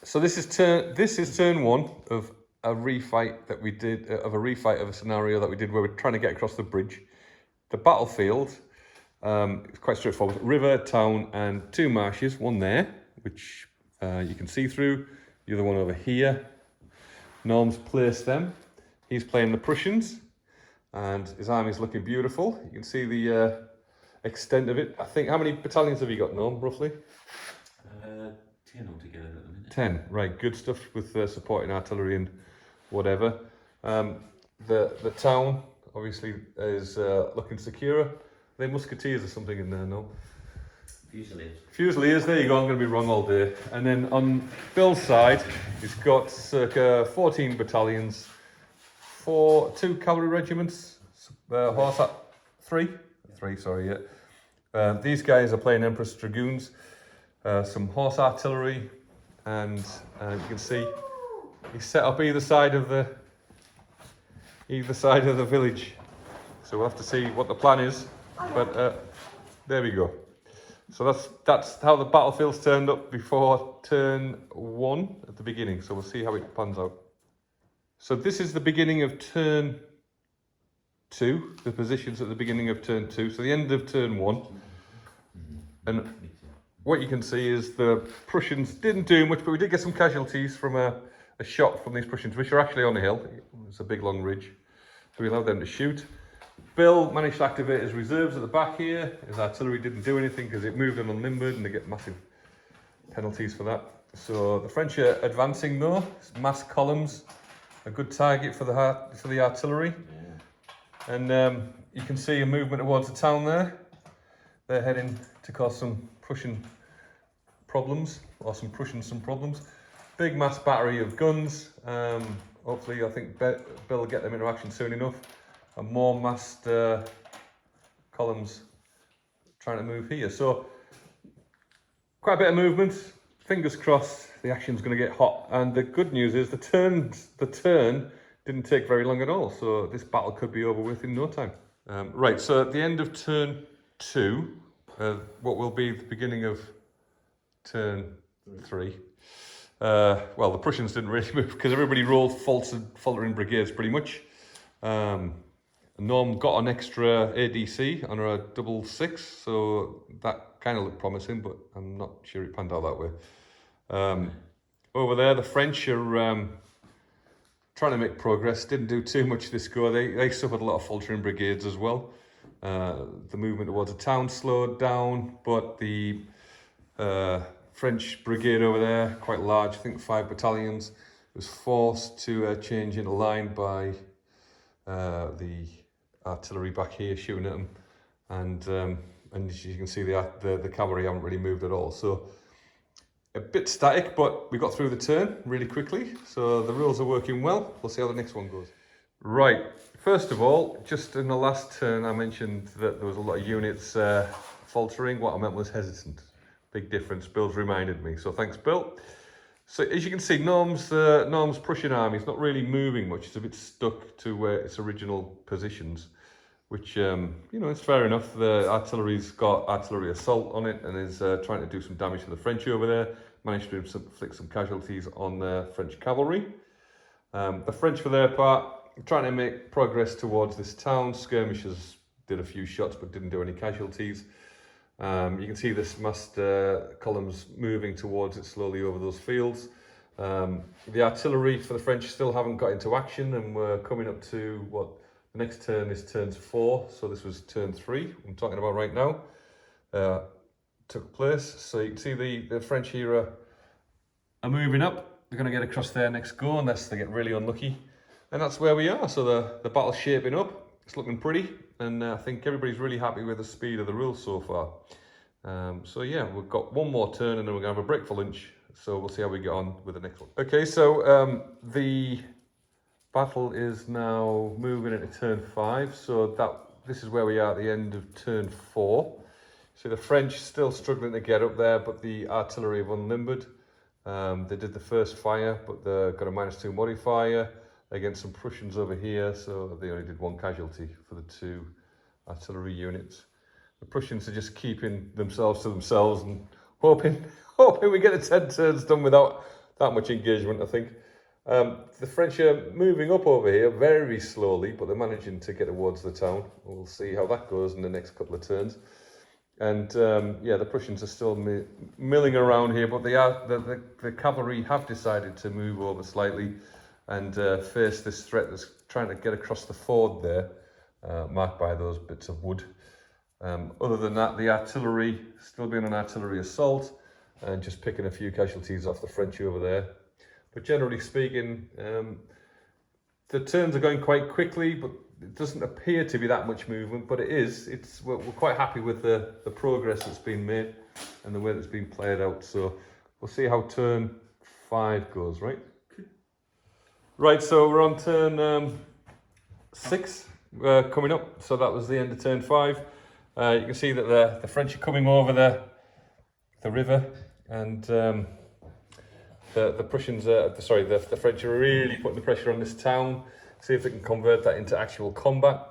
So this is turn one of a refight that we did, of a scenario that we did where we're trying to get across the bridge. The battlefield, it's quite straightforward. River, town, and two marshes. One there, which you can see through. The other one over here. Norm's placed them. He's playing the Prussians, and his army's looking beautiful. You can see the extent of it. I think, how many battalions have you got, Norm, roughly? 10 altogether at the minute. 10, right, good stuff with supporting artillery and whatever. The town, obviously, is looking secure. Are they musketeers or something in there, no? Fusiliers. Fusiliers, there you go, I'm going to be wrong all day. And then on Bill's side, he's got circa 14 battalions, 2 cavalry regiments, three, sorry, yeah. These guys are playing Empress Dragoons, some horse artillery, and you can see he's set up either side of the village. So we'll have to see what the plan is, but there we go. So that's how the battlefield's turned up before turn one at the beginning. So we'll see how it pans out. So this is the beginning of turn two, the positions at the beginning of turn two. So the end of turn one. And what you can see is the Prussians didn't do much, but we did get some casualties from a shot from these Prussians, which are actually on a hill. It's a big long ridge. So we allowed them to shoot. Bill managed to activate his reserves at the back here. His artillery didn't do anything because it moved them unlimbered and they get massive penalties for that. So the French are advancing though. It's mass columns, a good target for the artillery. Yeah. And you can see a movement towards the town there. They're heading to cause some Prussian problems, or some Prussians some problems. Big mass battery of guns. Hopefully, I think Bill will get them into action soon enough. And more massed columns trying to move here. So quite a bit of movement. Fingers crossed the action's going to get hot. And the good news is the turn didn't take very long at all. So this battle could be over with in no time. Right, so at the end of turn two, what will be the beginning of turn three. Well, the Prussians didn't really move because everybody rolled faltering brigades pretty much. Norm got an extra ADC on a 6.6, so that kind of looked promising, but I'm not sure it panned out that way. Over there, the French are trying to make progress. Didn't do too much this go. They suffered a lot of faltering brigades as well. The movement towards the town slowed down, but the French brigade over there, quite large, I think 5 battalions, was forced to change into line by the artillery back here shooting at them, and as you can see, the cavalry haven't really moved at all. So a bit static, but we got through the turn really quickly. So the rules are working well. We'll see how the next one goes. Right. First of all, just in the last turn, I mentioned that there was a lot of units faltering. What I meant was hesitant. Big difference. Bill's reminded me. So thanks, Bill. So as you can see, Norm's Prussian army is not really moving much. It's a bit stuck to where its original positions, which, you know, it's fair enough. The artillery's got artillery assault on it and is trying to do some damage to the French over there. Managed to inflict some casualties on the French cavalry. The French, for their part, trying to make progress towards this town. Skirmishers did a few shots but didn't do any casualties. You can see this massed columns moving towards it slowly over those fields. The artillery for the French still haven't got into action, and we're coming up to what the next turn is turn 4. So this was turn 3 I'm talking about right now. Took place. So you can see the French here are moving up. They're going to get across there next go unless they get really unlucky. And that's where we are. So the battle's shaping up. It's looking pretty, and I think everybody's really happy with the speed of the rules so far. So yeah, we've got one more turn and then we're going to have a break for lunch. So we'll see how we get on with the next one. Okay, so the battle is now moving into turn 5. So this is where we are at the end of turn 4. So the French still struggling to get up there, but the artillery have unlimbered. They did the first fire, but they've got a -2 modifier against some Prussians over here, so they only did 1 casualty for the 2 artillery units. The Prussians are just keeping themselves to themselves and hoping we get the 10 turns done without that much engagement, I think. The French are moving up over here very slowly, but they're managing to get towards the town. We'll see how that goes in the next couple of turns. And yeah, the Prussians are still milling around here, but the cavalry have decided to move over slightly and face this threat that's trying to get across the ford there, marked by those bits of wood. Other than that, the artillery still being an artillery assault and just picking a few casualties off the French over there. But generally speaking, the turns are going quite quickly, but it doesn't appear to be that much movement, but it is. We're quite happy with the progress that's been made and the way that's been played out. So we'll see how turn 5 goes, right? Right, so we're on turn 6 coming up. So that was the end of turn 5. You can see that the French are coming over the river, and the Prussians, the French are really putting the pressure on this town, see if they can convert that into actual combat.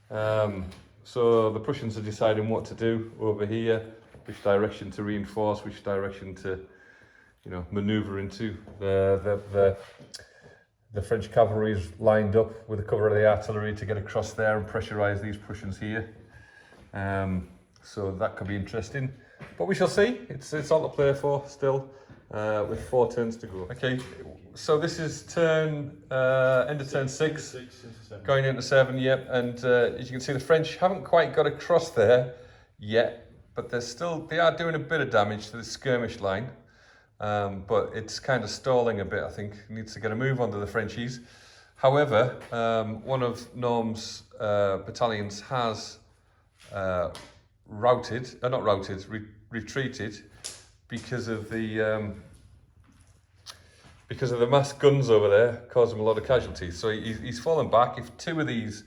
So the Prussians are deciding what to do over here, which direction to reinforce, which direction to, manoeuvre into. The French cavalry is lined up with the cover of the artillery to get across there and pressurise these Prussians here. So that could be interesting, but we shall see. It's all to play for still, with 4 turns to go. Okay, so this is end of turn 6, going into 7, yep. And as you can see, the French haven't quite got across there yet, but they are doing a bit of damage to the skirmish line. But it's kind of stalling a bit, I think. Needs to get a move onto the Frenchies. However, one of Norm's battalions has retreated because of the massed guns over there, causing him a lot of casualties. So he's fallen back. If 2 of these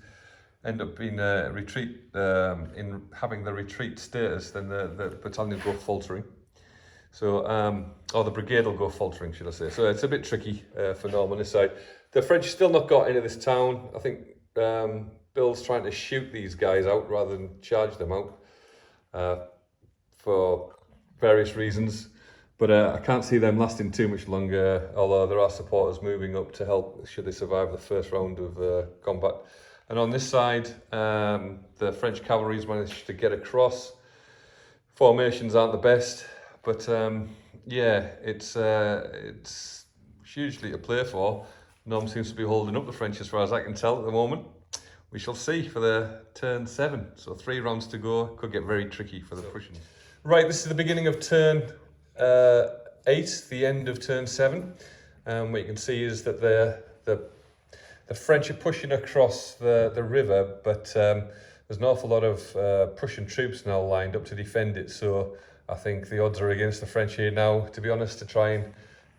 end up being in having the retreat status, then the battalion will go faltering. So, or the brigade will go faltering, should I say. So it's a bit tricky for Norm on this side. The French still not got into this town. I think Bill's trying to shoot these guys out rather than charge them out for various reasons. But I can't see them lasting too much longer, although there are supporters moving up to help should they survive the first round of combat. And on this side, the French cavalry's managed to get across. Formations aren't the best. But yeah, it's hugely to play for. Norm seems to be holding up the French as far as I can tell at the moment. We shall see for the turn 7. So 3 rounds to go. Could get very tricky for the Prussians. Right, this is the beginning of turn 8, the end of turn 7. What you can see is that the French are pushing across the river, but there's an awful lot of Prussian troops now lined up to defend it. So I think the odds are against the French here now, to be honest, to try and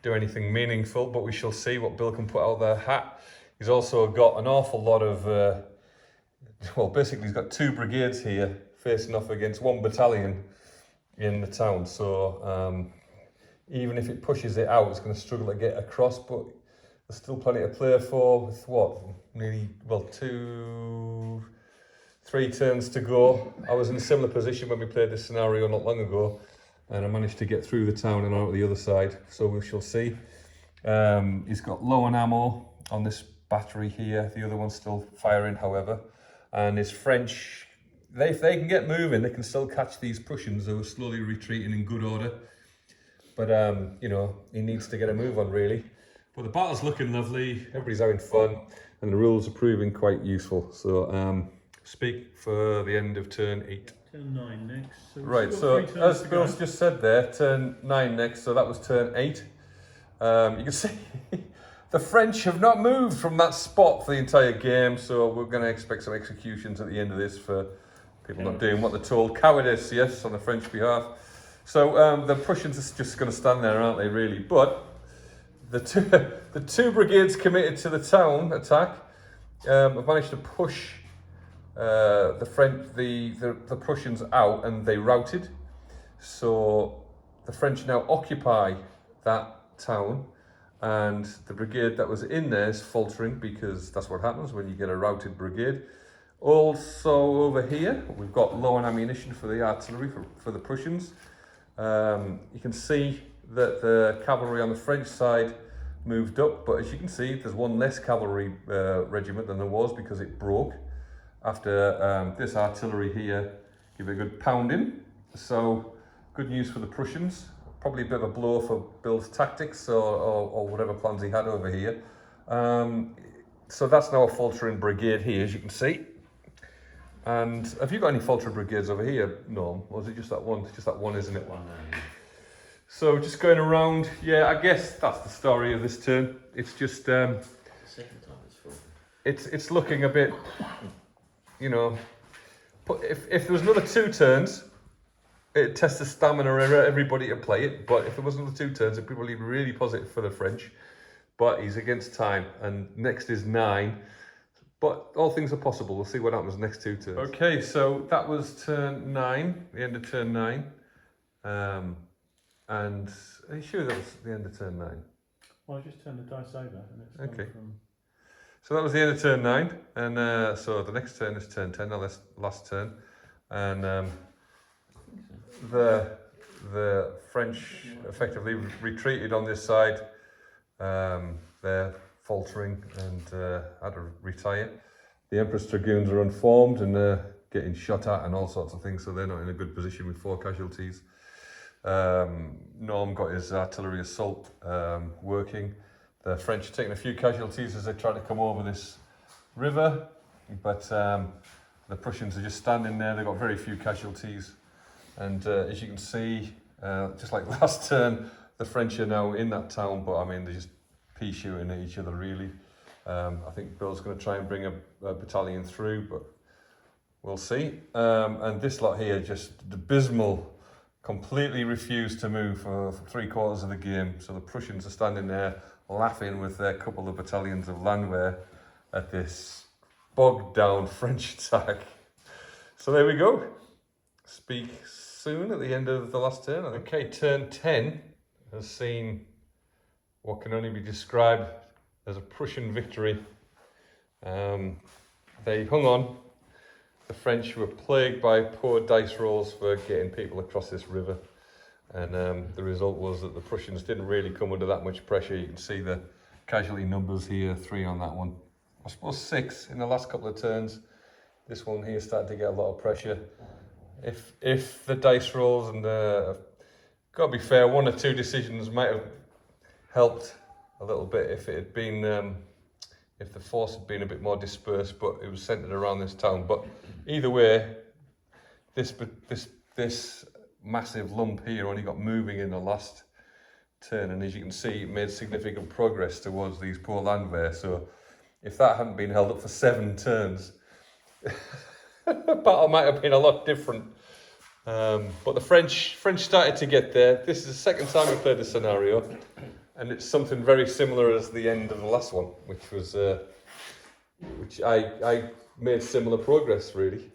do anything meaningful, but we shall see what Bill can put out of their hat. He's also got an awful lot of, well, basically he's got 2 brigades here facing off against 1 battalion in the town. So even if it pushes it out, it's going to struggle to get across, but there's still plenty to play for with nearly, 3 turns to go. I was in a similar position when we played this scenario not long ago, and I managed to get through the town and out the other side, so we shall see. He's got low on ammo on this battery here, the other one's still firing, however, and his French, if they can get moving, they can still catch these Prussians who are slowly retreating in good order. But, he needs to get a move on, really. But the battle's looking lovely, everybody's having fun, and the rules are proving quite useful. So, speak for the end of turn 8. Turn 9 next. So right, so as Bill's just said there, turn 9 next, so that was turn 8. You can see the French have not moved from that spot for the entire game, so we're going to expect some executions at the end of this for people not doing what they're told. Cowardice, yes, on the French behalf. So the Prussians are just going to stand there, aren't they, really? But the two brigades committed to the town attack have managed to push the Prussians out, and they routed. So the French now occupy that town, and the brigade that was in there is faltering, because that's what happens when you get a routed brigade. Also over here, we've got low on ammunition for the artillery for the Prussians. You can see that the cavalry on the French side moved up, but as you can see, there's one less cavalry regiment than there was because it broke after this artillery here give it a good pounding. So good news for the Prussians. Probably a bit of a blow for Bill's tactics or whatever plans he had over here. So that's now a faltering brigade here, as you can see. And have you got any faltering brigades over here, Norm? Or is it just that one? It's just that one, isn't it? One So just going around, yeah, I guess that's the story of this turn. It's just, second time it's full. it's looking a bit, you know, if there was another 2 turns, it'd test the stamina of everybody to play it. But if there was another 2 turns, it'd probably be really positive for the French. But he's against time, and next is 9. But all things are possible. We'll see what happens next 2 turns. Okay, so that was turn 9, the end of turn 9. And are you sure that was the end of turn 9? Well, I just turned the dice over and it's Okay. gone from... So that was the end of turn 9, and so the next turn is turn 10, now last turn. And the French effectively retreated on this side. They're faltering and had to retire. The Empress Dragoons are unformed and getting shot at and all sorts of things, so they're not in a good position with 4 casualties. Norm got his artillery assault working. The French are taking a few casualties as they try to come over this river, but the Prussians are just standing there. They've got very few casualties, and as you can see, just like last turn, the French are now in that town, but I mean they're just pea shooting at each other really. I think Bill's going to try and bring a battalion through, but we'll see. And this lot here, just abysmal, completely refused to move for 3/4 of the game. So the Prussians are standing there laughing with their couple of battalions of landwehr at this bogged down French attack. So there we go. Speak soon at the end of the last turn. Okay, turn 10 has seen what can only be described as a Prussian victory. They hung on. The French were plagued by poor dice rolls for getting people across this river. And the result was that the Prussians didn't really come under that much pressure. You can see the casualty numbers here, 3 on that one. I suppose 6 in the last couple of turns. This one here started to get a lot of pressure. If the dice rolls and got to be fair, 1 or 2 decisions might have helped a little bit if it had been if the force had been a bit more dispersed, but it was centered around this town. But either way, this massive lump here only got moving in the last turn, and as you can see, it made significant progress towards these poor landwehr. So if that hadn't been held up for 7 turns, the battle might have been a lot different. But the French started to get there. This is the second time we played this scenario, and it's something very similar as the end of the last one, which was which I made similar progress really.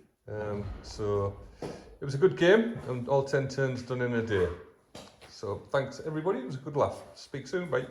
So it was a good game, and all 10 turns done in a day. So thanks everybody, it was a good laugh. Speak soon, bye.